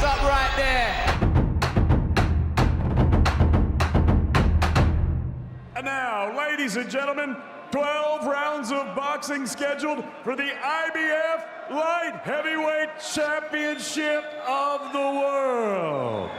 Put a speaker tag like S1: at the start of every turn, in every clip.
S1: Stop right there.
S2: And now, ladies and gentlemen, 12 rounds of boxing scheduled for the IBF Light Heavyweight Championship of the World.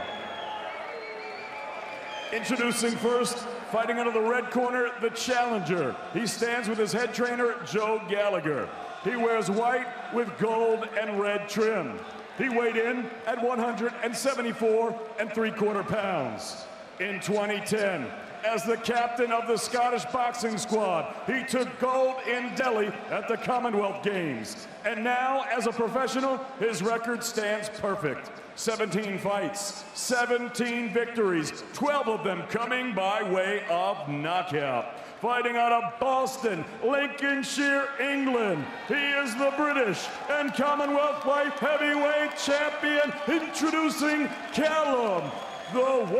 S2: Introducing first, fighting out of the red corner, the challenger. He stands with his head trainer, Joe Gallagher. He wears white with gold and red trim. He weighed in at 174 3/4 pounds. In 2010, as the captain of the Scottish boxing squad, he took gold in Delhi at the Commonwealth Games. And now, as a professional, his record stands perfect. 17 fights, 17 victories, 12 of them coming by way of knockout. Fighting out of Boston, Lincolnshire, England, he is the British and Commonwealth Light Heavyweight Champion, introducing Callum, the One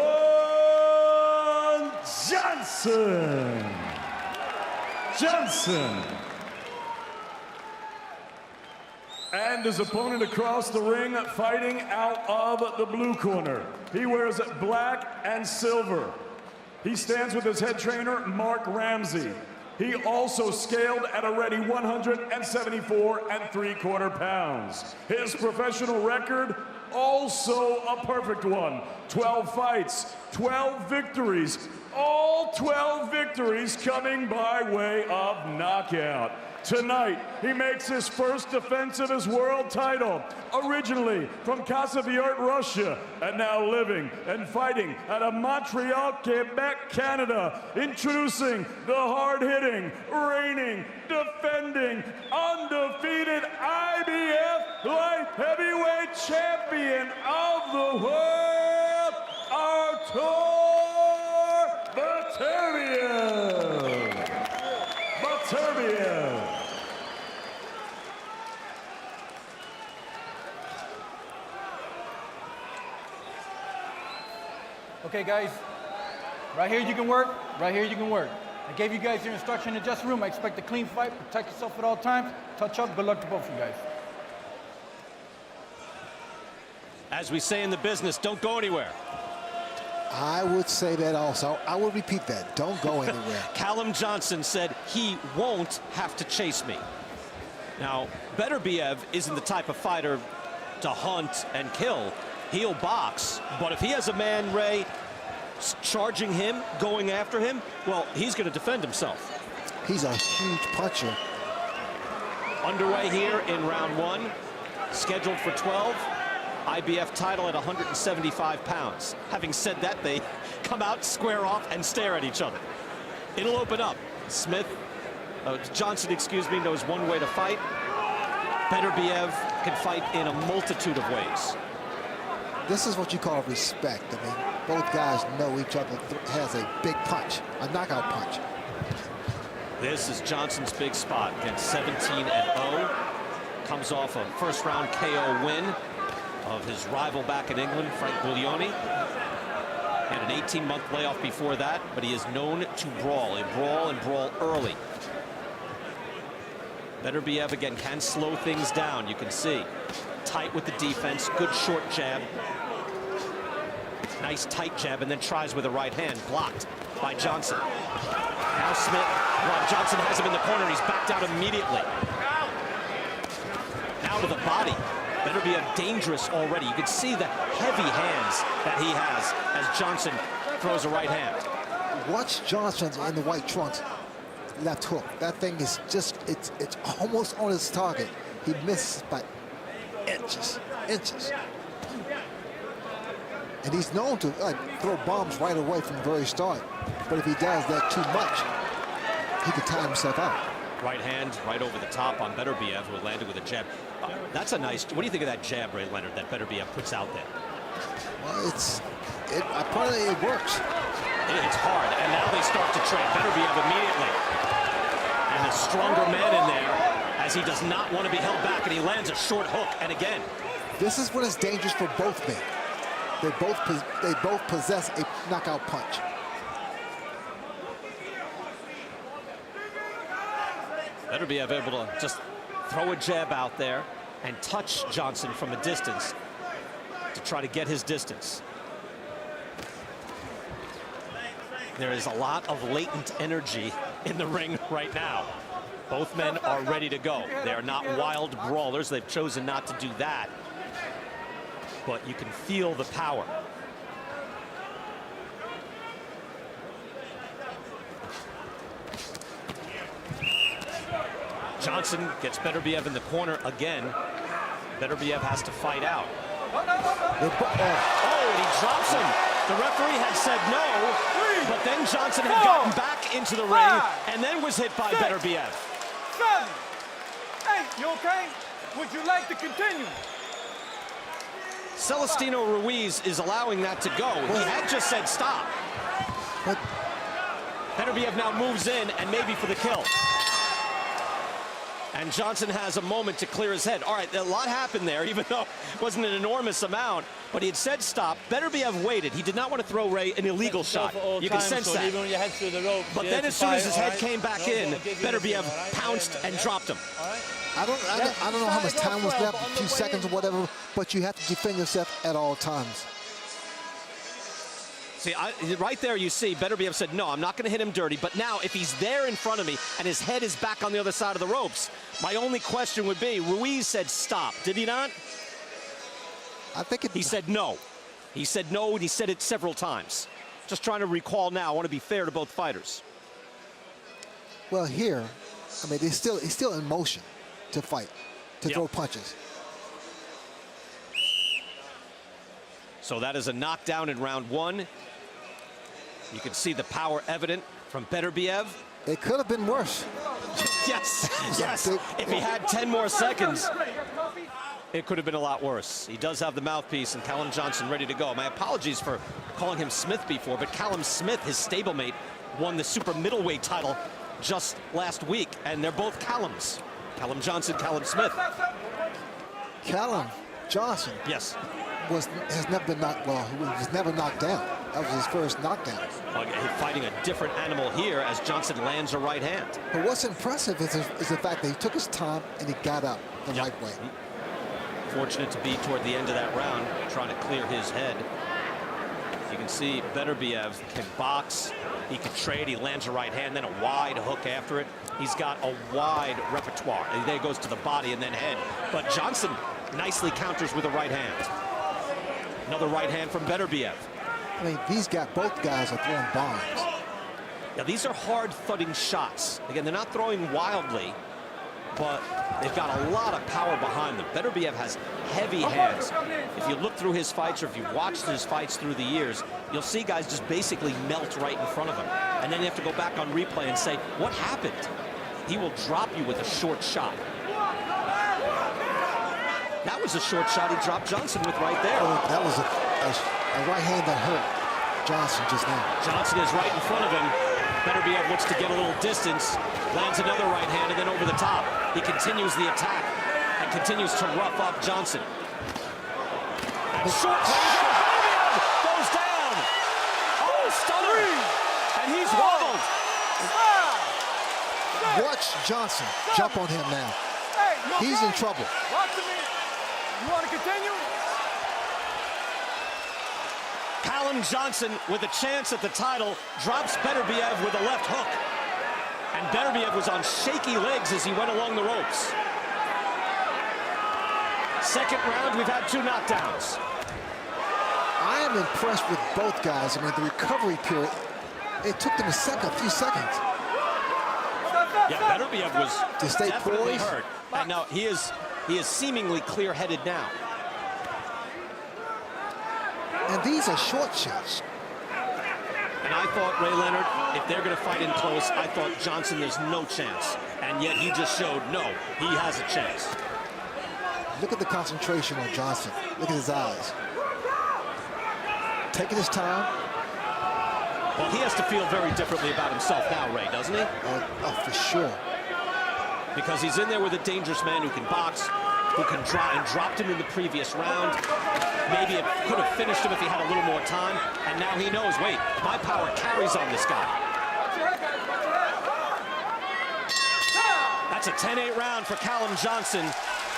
S2: Johnson. Johnson. And his opponent across the ring, fighting out of the blue corner. He wears black and silver. He stands with his head trainer, Mark Ramsey. He also scaled at a ready 174 3/4 pounds. His professional record, also a perfect one. 12 fights, 12 victories, all 12 victories coming by way of knockout. Tonight, he makes his first defense of his world title, originally from Kazakh, Russia, and now living and fighting out of Montreal, Quebec, Canada. Introducing the hard-hitting, reigning, defending, undefeated IBF Light Heavyweight Champion of the world, Artur Btrbiev. Btrbiev.
S3: Okay, guys, right here you can work, right here you can work. I gave you guys your instruction in the dressing room. I expect a clean fight, protect yourself at all times, touch up, good luck to both of you guys.
S4: As we say in the business, don't go anywhere.
S5: I would say that also. I will repeat that. Don't go anywhere.
S4: Callum Johnson said he won't have to chase me. Now, Btrbiev isn't the type of fighter to hunt and kill. He'll box, but if he has a man, Ray, charging him, going after him, well, he's going to defend himself.
S5: He's a huge puncher.
S4: Underway here in round one, scheduled for 12. IBF title at 175 pounds. Having said that, they come out, square off, and stare at each other. It'll open up. Johnson, excuse me, knows one way to fight. Btrbiev can fight in a multitude of ways.
S5: This is what you call respect. I mean, both guys know each other has a big punch, a knockout punch.
S4: This is Johnson's big spot against 17-0. Comes off a first-round KO win of his rival back in England, Frank Buglioni. Had an 18-month layoff before that, but he is known to brawl. He brawl and brawl early. Btrbiev again can slow things down, you can see. Tight with the defense, good short jab. Nice tight jab, and then tries with the right hand, blocked by Johnson. Now Smith, well, Johnson has him in the corner, he's backed out immediately. Now to the body. Btrbiev dangerous already. You can see the heavy hands that he has as Johnson throws a right hand.
S5: Watch Johnson's in the white trunks left hook. That thing is just, it's almost on his target. He misses by inches. And he's known to throw bombs right away from the very start. But if he does that too much, he could time himself out.
S4: Right hand right over the top on Btrbiev, who landed with a jab. That's a nice, what do you think of that jab, Ray Leonard, that Btrbiev puts out there?
S5: Well, apparently it works.
S4: It's hard, and now they start to trade. Btrbiev immediately. And the stronger man in there, as he does not want to be held back, and he lands a short hook, and again.
S5: This is when it's dangerous for both men. They both possess a knockout punch.
S4: Btrbiev able to just throw a jab out there and touch Johnson from a distance. to try to get his distance. There is a lot of latent energy in the ring right now. Both men are ready to go. They are not wild brawlers. They've chosen not to do that. But you can feel the power. Johnson gets Btrbiev in the corner again. Btrbiev has to fight out. Oh, and he drops him. The referee had said no, but then Johnson had gotten back into the ring and then was hit by Btrbiev.
S3: 7, 8, you okay? Would you like to continue?
S4: Celestino Ruiz is allowing that to go. He had just said stop.
S5: But
S4: Btrbiev now moves in and maybe for the kill. And Johnson has a moment to clear his head. All right, a lot happened there, even though it wasn't an enormous amount. But he had said stop. Btrbiev waited. He did not want to throw Ray an illegal shot. You can sense that.
S3: Even when you head through the rope,
S4: but then as soon as his head came back in, Btrbiev pounced and dropped him.
S5: I don't know how much time was left, a few seconds or whatever, but you have to defend yourself at all times.
S4: See, right there you see Btrbiev said, no, I'm not going to hit him dirty. But now if he's there in front of me and his head is back on the other side of the ropes, my only question would be, Ruiz said stop, did he not?
S5: I think
S4: he said no. He said no, and he said it several times. Just trying to recall now. I want to be fair to both fighters.
S5: Well, here, I mean, he's still in motion to fight, to throw punches.
S4: So that is a knockdown in round 1. You can see the power evident from Btrbiev.
S5: It could have been worse.
S4: Yes, yes. If he had 10 more seconds, it could have been a lot worse. He does have the mouthpiece and Callum Johnson ready to go. My apologies for calling him Smith before, but Callum Smith, his stablemate, won the super middleweight title just last week, and they're both Callums. Callum Johnson, Callum Smith.
S5: Callum Johnson.
S4: Yes.
S5: Has never been knocked, well, he was never knocked down. That was his first knockdown.
S4: Fighting a different animal here as Johnson lands a right hand.
S5: But what's impressive is the fact that he took his time and he got up the right way.
S4: Fortunate to be toward the end of that round, trying to clear his head. You can see Btrbiev can box, he can trade, he lands a right hand, then a wide hook after it. He's got a wide repertoire, and there goes to the body and then head. But Johnson nicely counters with a right hand. Another right hand from Btrbiev.
S5: I mean, both guys are throwing bombs.
S4: Yeah, these are hard thudding shots. Again, they're not throwing wildly, but they've got a lot of power behind them. Btrbiev has heavy hands. If you look through his fights or if you've watched his fights through the years, you'll see guys just basically melt right in front of him. And then you have to go back on replay and say, what happened? He will drop you with a short shot. That was a short shot he dropped Johnson with right there.
S5: Oh, that was a right hand that hurt Johnson just now.
S4: Johnson is right in front of him. Btrbiev looks to get a little distance, lands another right hand, and then over the top. He continues the attack and continues to rough up Johnson. And short Btrbiev goes down. Oh, stunner. And he's wobbled.
S5: Watch Johnson jump on him now. He's in trouble.
S3: You want to continue?
S4: Callum Johnson, with a chance at the title, drops Btrbiev with a left hook. And Btrbiev was on shaky legs as he went along the ropes. Second round, we've had 2 knockdowns.
S5: I am impressed with both guys. I mean, the recovery period, it took them a few seconds.
S4: Yeah, Btrbiev was definitely hurt. And now he is seemingly clear-headed now.
S5: And these are short shots.
S4: And I thought, Ray Leonard, if they're going to fight in close, I thought Johnson, there's no chance. And yet he just showed, no, he has a chance.
S5: Look at the concentration on Johnson. Look at his eyes. Taking his time.
S4: Well, he has to feel very differently about himself now, Ray, doesn't he?
S5: Oh, for sure.
S4: Because he's in there with a dangerous man who can box, who can draw, and dropped him in the previous round. Maybe it could have finished him if he had a little more time. And now he knows, wait, my power carries on this guy. That's a 10-8 round for Callum Johnson,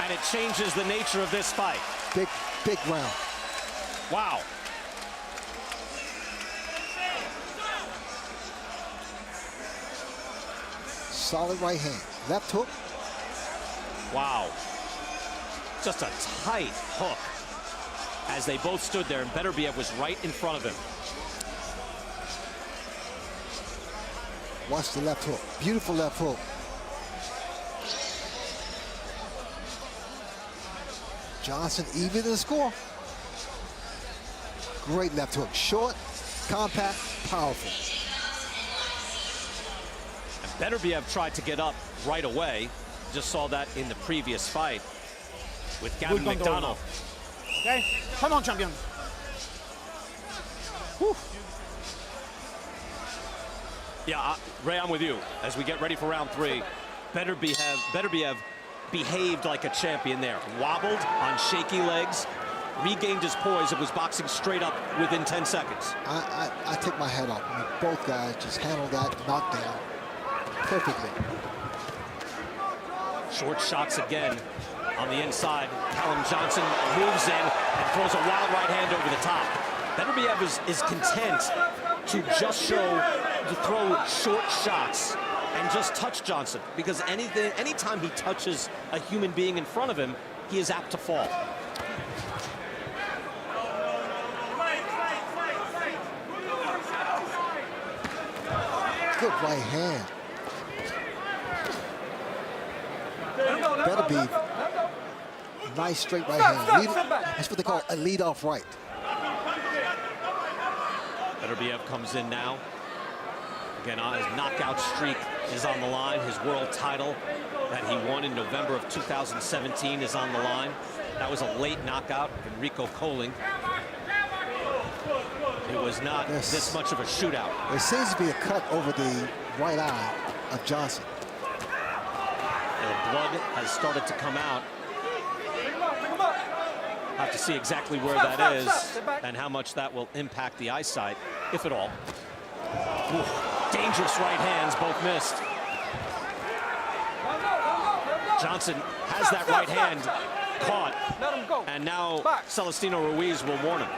S4: and it changes the nature of this fight.
S5: Big round.
S4: Wow.
S5: Solid right hand. Left hook.
S4: Wow. Just a tight hook as they both stood there, and Btrbiev was right in front of him.
S5: Watch the left hook. Beautiful left hook. Johnson even in the score. Great left hook. Short, compact, powerful.
S4: And Btrbiev tried to get up right away. Just saw that in the previous fight with Gavin McDonald.
S3: Okay, come on, champion. Whew.
S4: Yeah, Ray, I'm with you. As we get ready for round 3, Btrbiev behaved like a champion there. Wobbled on shaky legs, regained his poise, and was boxing straight up within 10 seconds.
S5: I take my hat off. I mean, both guys just handled that knockdown perfectly.
S4: Short shots again on the inside. Callum Johnson moves in and throws a wild right hand over the top. Btrbiev is content to just throw short shots and just touch Johnson, because anytime he touches a human being in front of him, he is apt to fall.
S5: Good right hand. Btrbiev, nice straight right hand. That's what they call a lead-off right.
S4: Btrbiev comes in now. Again, his knockout streak is on the line. His world title that he won in November of 2017 is on the line. That was a late knockout of Enrico Colling. It was not this much of a shootout.
S5: There seems to be a cut over the right eye of Johnson.
S4: The blood has started to come out. Have to see exactly where that is and how much that will impact the eyesight, if at all. Ooh, dangerous right hands, both missed. Johnson has that right hand caught, and now Celestino Ruiz will warn him.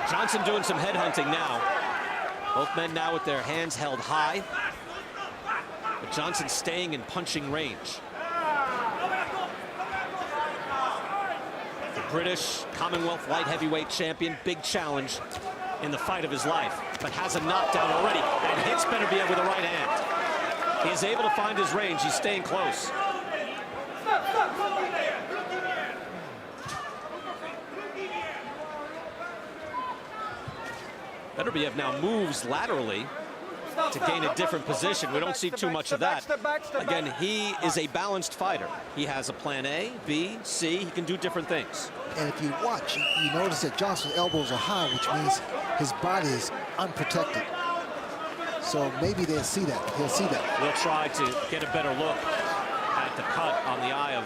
S4: Johnson doing some headhunting now. Both men now with their hands held high. But Johnson staying in punching range. The British Commonwealth light heavyweight champion, big challenge in the fight of his life, but has a knockdown already and hits Btrbiev with a right hand. He is able to find his range. He's staying close. Btrbiev now moves laterally to gain a different position. We don't see too much of that. Again, he is a balanced fighter. He has a plan A, B, C. He can do different things.
S5: And if you watch, you notice that Johnson's elbows are high, which means his body is unprotected. So maybe they'll see that. He'll see that.
S4: We'll try to get a better look at the cut on the eye of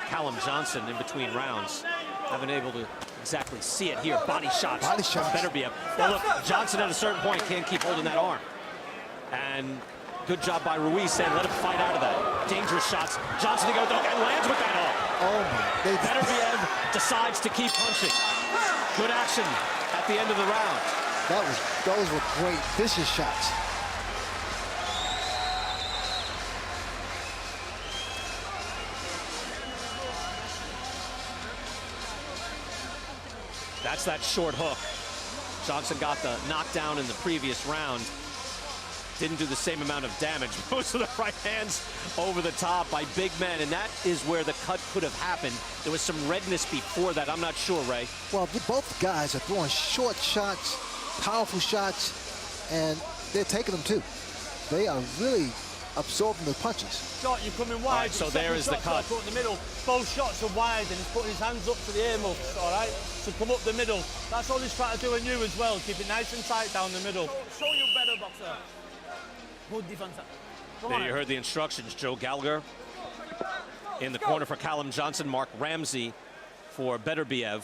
S4: Callum Johnson in between rounds. Haven't able to exactly see it here. Body shots.
S5: Body shots.
S4: Btrbiev. Well, look, Johnson at a certain point can't keep holding that arm. And good job by Ruiz saying, let him fight out of that. Dangerous shots. Johnson to go and lands with that arm.
S5: Oh my.
S4: Btrbiev decides to keep punching. Good action at the end of the round.
S5: Those were great, vicious shots.
S4: That's that short hook. Johnson got the knockdown in the previous round. Didn't do the same amount of damage. Most of the right hands over the top by big men, and that is where the cut could have happened. There was some redness before that. I'm not sure, Ray.
S5: Well, both guys are throwing short shots, powerful shots, and they're taking them too. They are really absorbing the punches.
S3: Shot, you're coming wide.
S4: Right, so there is the cut.
S3: Put in the middle. Both shots are wide, and he's putting his hands up to the earmuffs, all right? So come up the middle. That's all he's trying to do on you as well. Keep it nice and tight down the middle. Show you better, boxer. Good defense.
S4: There you heard the instructions. Joe Gallagher in the corner for Callum Johnson. Mark Ramsey for Btrbiev.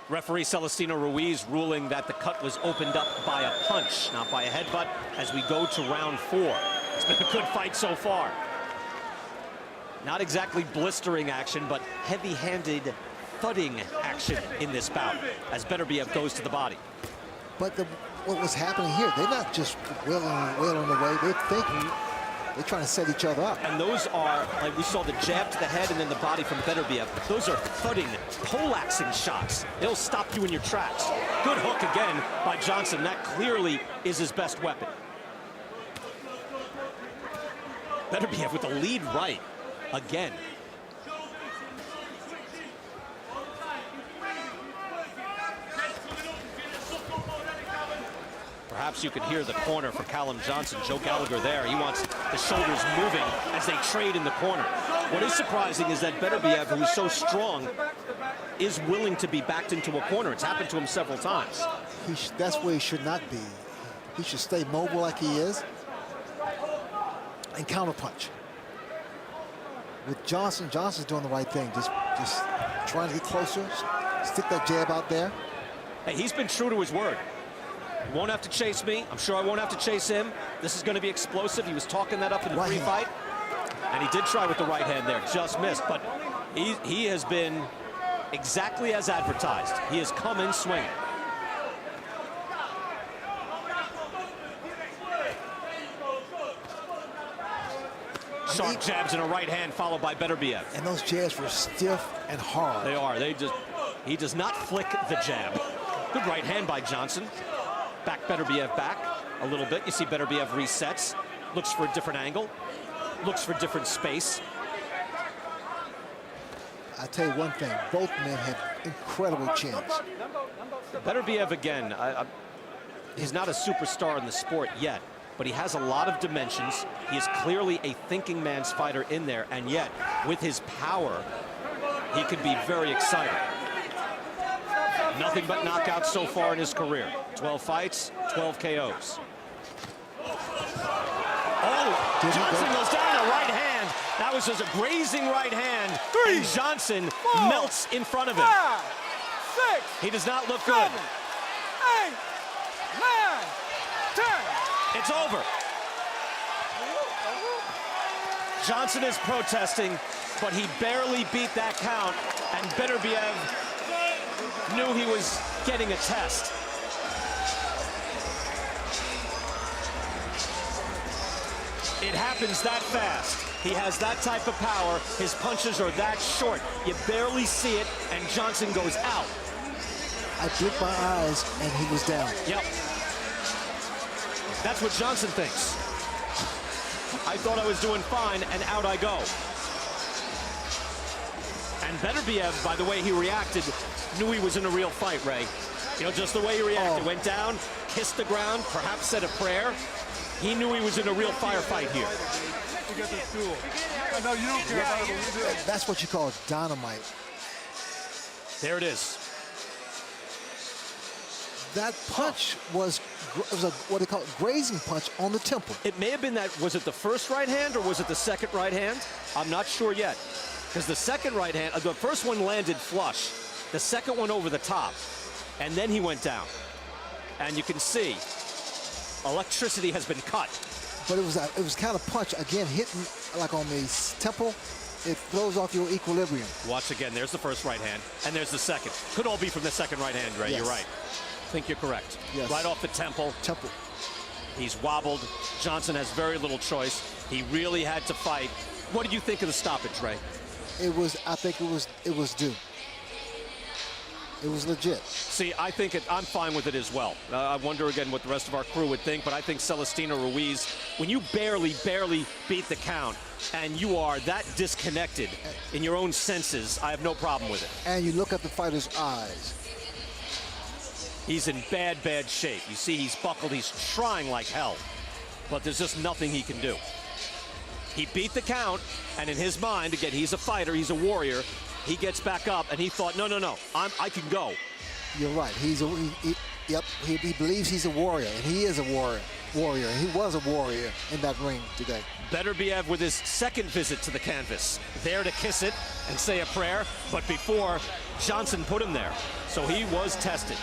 S4: Referee Celestino Ruiz ruling that the cut was opened up by a punch, not by a headbutt, as we go to round 4. It's been a good fight so far. Not exactly blistering action, but heavy-handed thudding action in this bout, as Betterbiev goes to the body.
S5: But what was happening here, they're not just wailing away, they're thinking. They're trying to set each other up.
S4: And those are, like we saw the jab to the head and then the body from Betterbiev. Those are thudding, poleaxing shots. They'll stop you in your tracks. Good hook again by Johnson. That clearly is his best weapon. Betterbiev with the lead right again. Perhaps you can hear the corner for Callum Johnson. Joe Gallagher there. He wants the shoulders moving as they trade in the corner. What is surprising is that Betterbiev, who is so strong, is willing to be backed into a corner. It's happened to him several times.
S5: That's where he should not be. He should stay mobile like he is and counterpunch. With Johnson, Johnson's doing the right thing. Just trying to get closer, stick that jab out there.
S4: Hey, he's been true to his word. He won't have to chase me. I'm sure I won't have to chase him. This is going to be explosive. He was talking that up in the pre-fight. And he did try with the right hand there, just missed. But he has been exactly as advertised. He has come in swinging. Sharp jabs in a right hand followed by Betterbiev.
S5: And those jabs were stiff and hard.
S4: They are. He does not flick the jab. Good right hand by Johnson. Back Betterbiev back a little bit. You see Betterbiev resets, looks for a different angle, looks for different space.
S5: I tell you one thing, both men have incredible chins.
S4: Betterbiev again, he's not a superstar in the sport yet, but he has a lot of dimensions. He is clearly a thinking man's fighter in there, and yet with his power, he can be very exciting. Nothing but knockouts so far in his career. 12 fights, 12 KOs. Oh, Johnson goes down a right hand. That was just a grazing right hand. And Johnson melts in front of him.
S1: 5, 6.
S4: He does not look good.
S1: 7, 8, 9, 10.
S4: It's over. Johnson is protesting, but he barely beat that count, and Betterbiev knew he was getting a test. It happens that fast. He has that type of power. His punches are that short. You barely see it, and Johnson goes out.
S5: I blinked my eyes, and he was down.
S4: Yep. That's what Johnson thinks. I thought I was doing fine, and out I go. And Betterbiev, by the way he reacted, knew he was in a real fight, Ray. You know, just the way he reacted. Went down, kissed the ground, perhaps said a prayer. He knew he was in a real firefight here.
S1: I know you don't care about it.
S5: That's what you call dynamite.
S4: There it is.
S5: That punch was what they call a grazing punch on the temple.
S4: It may have been that, was it the first right hand or was it the second right hand? I'm not sure yet. Because the second right hand, the first one landed flush. The second one over the top. And then he went down. And you can see electricity has been cut.
S5: But it was kind of punch, again, hitting like on the temple. It throws off your equilibrium.
S4: Watch again. There's the first right hand, and there's the second. Could all be from the second right hand, Ray.
S5: Yes.
S4: You're right. I think you're correct.
S5: Yes.
S4: Right off the temple.
S5: Temple.
S4: He's wobbled. Johnson has very little choice. He really had to fight. What did you think of the stoppage, Ray?
S5: I think it was due. It was legit.
S4: See, I think I'm fine with it as well. I wonder again what the rest of our crew would think, but I think Celestino Ruiz, when you barely beat the count and you are that disconnected in your own senses, I have no problem with it.
S5: And you look at the fighter's eyes.
S4: He's in bad shape. You see he's buckled, he's trying like hell, but there's just nothing he can do. He beat the count, and in his mind, again, he's a fighter, he's a warrior. He gets back up, and he thought, no, I can go.
S5: You're right. Yep, he believes he's a warrior, and he is a warrior. He was a warrior in that ring today.
S4: Betterbief with his second visit to the canvas, there to kiss it and say a prayer, but before, Johnson put him there, so he was tested.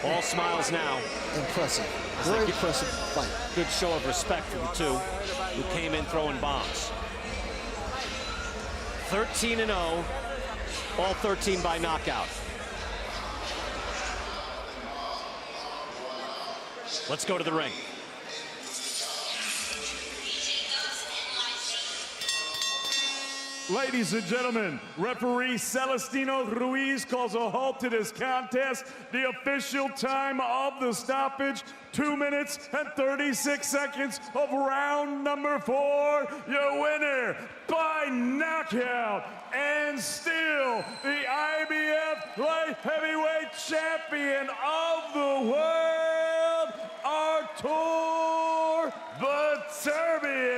S4: All smiles now.
S5: Impressive, very impressive fight.
S4: Good show of respect for the two who came in throwing bombs. 13-0, all 13 by knockout. Let's go to the ring.
S2: Ladies and gentlemen, referee Celestino Ruiz calls a halt to this contest. The official time of the stoppage, 2 minutes and 36 seconds of round number 4. Your winner by knockout and still the IBF light heavyweight champion of the world, Artور Btrbiev.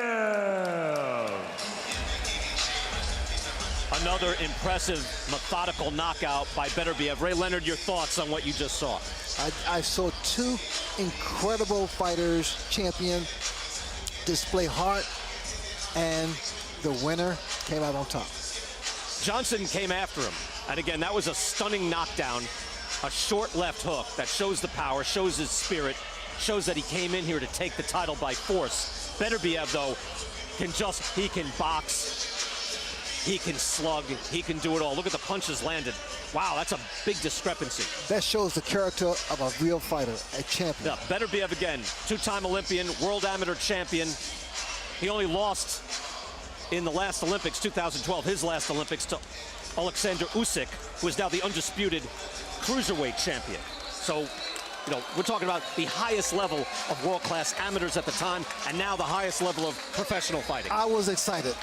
S4: Another impressive, methodical knockout by Btrbiev. Ray Leonard, your thoughts on what you just saw?
S5: I saw two incredible fighters, champion, display heart, and the winner came out on top.
S4: Johnson came after him. And again, that was a stunning knockdown, a short left hook that shows the power, shows his spirit, shows that he came in here to take the title by force. Btrbiev, though, he can box, he can slug, he can do it all. Look at the punches landed. Wow, that's a big discrepancy.
S5: That shows the character of a real fighter, a champion.
S4: Yeah, Btrbiev again, two-time Olympian, world amateur champion. He only lost in the last Olympics, 2012, his last Olympics, to Alexander Usyk, who is now the undisputed cruiserweight champion. So, you know, we're talking about the highest level of world-class amateurs at the time, and now the highest level of professional fighting.
S5: I was excited.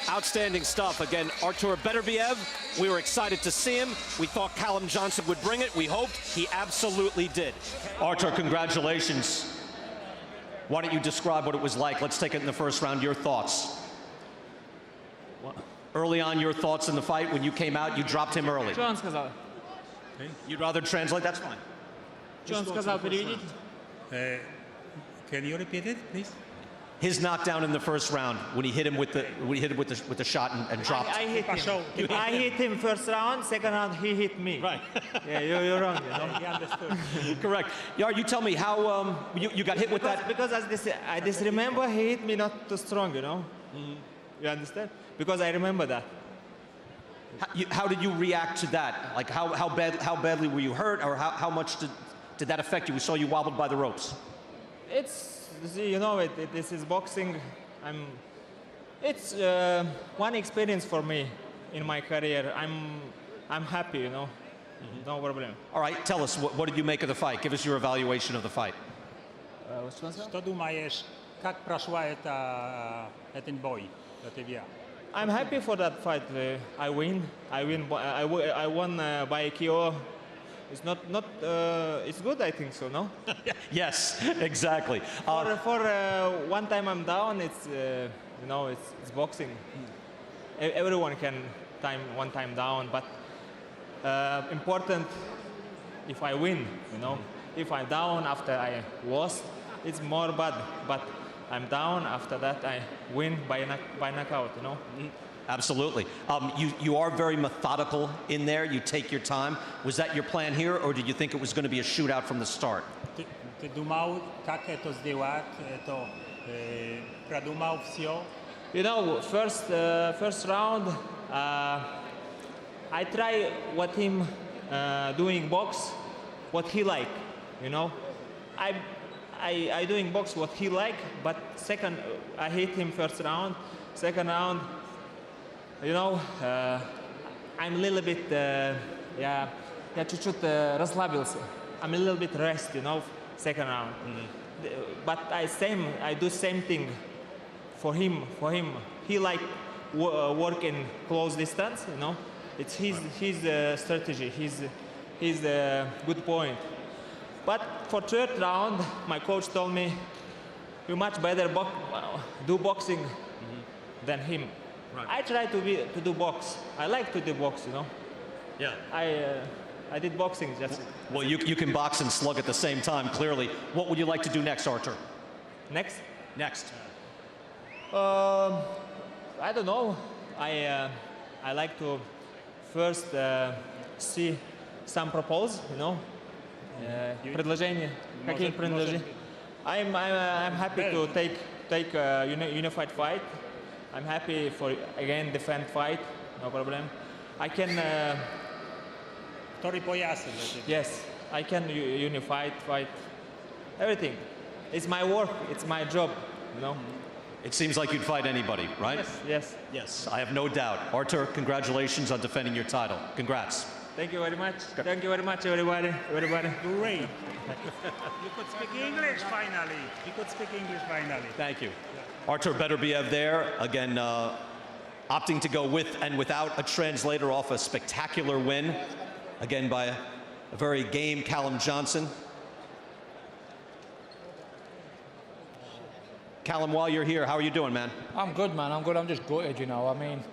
S4: Outstanding stuff. Again, Artور Btrbiev, we were excited to see him. We thought Callum Johnson would bring it. We hoped. He absolutely did. Artور, congratulations. Why don't you describe what it was like? Let's take it in the first round. Your thoughts. Early on, your thoughts in the fight. When you came out, you dropped him early.
S6: Что он сказал?
S4: You'd rather translate? That's fine.
S6: Что он сказал? Переведите.
S7: Can you repeat it, please?
S4: His knockdown in the first round when he hit him with the shot and dropped.
S6: I hit him. I hit him first round. Second round, he hit me.
S4: Right.
S6: Yeah, you're wrong. You know?
S7: He understood.
S4: Correct. Yar, you tell me how you got hit with that.
S6: Because I just remember he hit me not too strong. You know. You understand? Because I remember that.
S4: How did you react to that? Like how badly were you hurt, or how much did that affect you? We saw you wobbled by the ropes.
S6: You know, this is boxing. It's one experience for me in my career. I'm happy, you know. No problem.
S4: All right, tell us, what did you make of the fight? Give us your evaluation of the fight.
S7: Что думаешь, как прошла этот бой для тебя?
S6: I'm happy for that fight. I won by KO. It's not. It's good, I think so. No.
S4: Yes, exactly.
S6: For one time I'm down, it's you know, it's boxing. Everyone can one time down, but important if I win. You know, if I'm down after I lost, it's more bad. But I'm down after that, I win by knockout. You know.
S4: Absolutely. You are very methodical in there. You take your time. Was that your plan here, or did you think it was going to be a shootout from the start?
S7: Ты думал, как это сделать, продумал все?
S6: You know, first round, I try what him doing box, what he like. You know, I doing box what he like, but second I hit him first round. Second round. You know, I'm a little bit, я чуть-чуть расслабился. I'm a little bit rest, you know, second round. But I do same thing for him. He like work in close distance, you know. It's his strategy, his good point. But for third round, my coach told me, you much better do boxing than him. Right. I try to do box. I like to do box, you know.
S4: Yeah.
S6: I did boxing, just
S4: Well, you can box and slug at the same time, clearly. What would you like to do next, Artur?
S6: next.
S4: Next.
S6: I don't know. I like to first see some propose, you know. Предложение. Какие предложения? I'm happy to take unified fight. I'm happy for again defend fight. No problem. I can. Yes, I can unified fight. Everything. It's my work. It's my job. You know.
S4: It seems like you'd fight anybody, right?
S6: Yes. Yes.
S4: Yes, I have no doubt. Artur, congratulations on defending your title. Congrats.
S6: Thank you very much. Thank you very much, everybody. Everybody.
S7: Great. You could speak English finally. You could speak English finally.
S4: Thank you. Artur Btrbiev there, again, opting to go with and without a translator off a spectacular win, again by a very game Callum Johnson. Callum, while you're here, how are you doing, man?
S8: I'm good, man. I'm good. I'm just gutted, you know. I mean,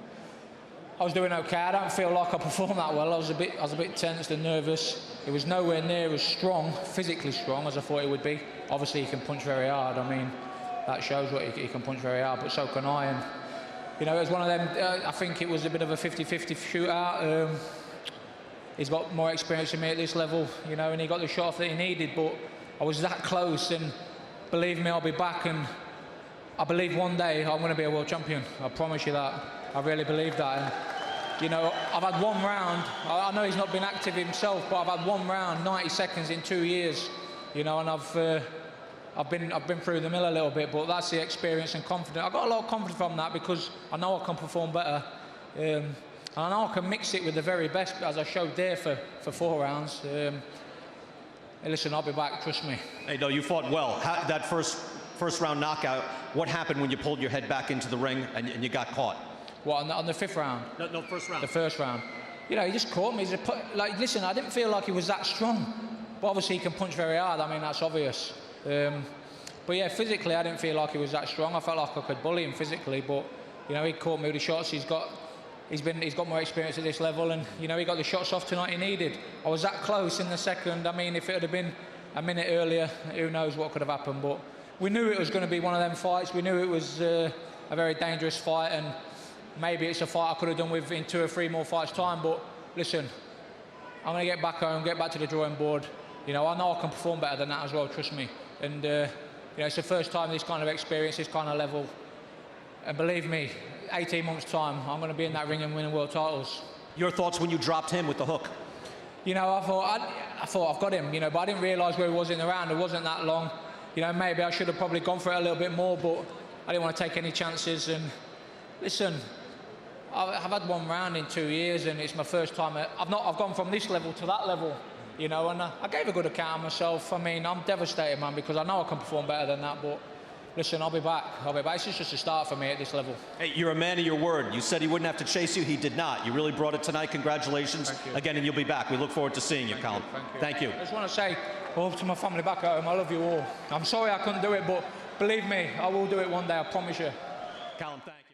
S8: I was doing okay. I don't feel like I performed that well. I was a bit tensed and nervous. It was nowhere near as strong, physically strong, as I thought it would be. Obviously, he can punch very hard. I mean, that shows what he can punch very hard, but so can I. And, you know, it was one of them, I think it was a bit of a 50-50 shootout. He's got more experience than me at this level, you know, and he got the shot off that he needed, but I was that close, and believe me, I'll be back, and I believe one day I'm going to be a world champion. I promise you that. I really believe that. And, you know, I've had one round. I know he's not been active himself, but I've had one round, 90 seconds in 2 years. You know, and I've been through the mill a little bit, but that's the experience and confidence. I got a lot of confidence from that because I know I can perform better. And I know I can mix it with the very best, as I showed there for 4 rounds. Hey, listen, I'll be back, trust me.
S4: Hey, no, you fought well. That first round knockout, what happened when you pulled your head back into the ring and you got caught?
S8: What, on the 5th round?
S4: No, first round.
S8: The first round. You know, he just caught me. Like, listen, I didn't feel like he was that strong. But obviously he can punch very hard. I mean, that's obvious. But yeah, physically, I didn't feel like he was that strong. I felt like I could bully him physically, but, you know, he caught me with the shots. He's got more experience at this level, and, you know, he got the shots off tonight he needed. I was that close in the second. I mean, if it had been a minute earlier, who knows what could have happened. But we knew it was going to be one of them fights. We knew it was a very dangerous fight, and maybe it's a fight I could have done with in 2 or 3 more fights' time. But listen, I'm going to get back home, get back to the drawing board. You know, I know I can perform better than that as well, trust me. And, you know, it's the first time this kind of experience, this kind of level. And believe me, 18 months' time, I'm going to be in that ring and winning world titles.
S4: Your thoughts when you dropped him with the hook?
S8: You know, I thought I've got him, you know, but I didn't realise where he was in the round. It wasn't that long. You know, maybe I should have probably gone for it a little bit more, but I didn't want to take any chances. And listen, I've had 1 round in 2 years, and it's my first time. I've gone from this level to that level, you know, and I gave a good account of myself. I mean, I'm devastated, man, because I know I can perform better than that, but listen, I'll be back. This is just a start for me at this level. Hey,
S4: you're a man of your word. You said he wouldn't have to chase you. He did not. You really brought it tonight. Congratulations. Again, and you'll be back. We look forward to seeing you, Callum. Thank you.
S8: I just want to say, to my family back at home, I love you all. I'm sorry I couldn't do it, but believe me, I will do it one day, I promise you.
S4: Callum, thank you.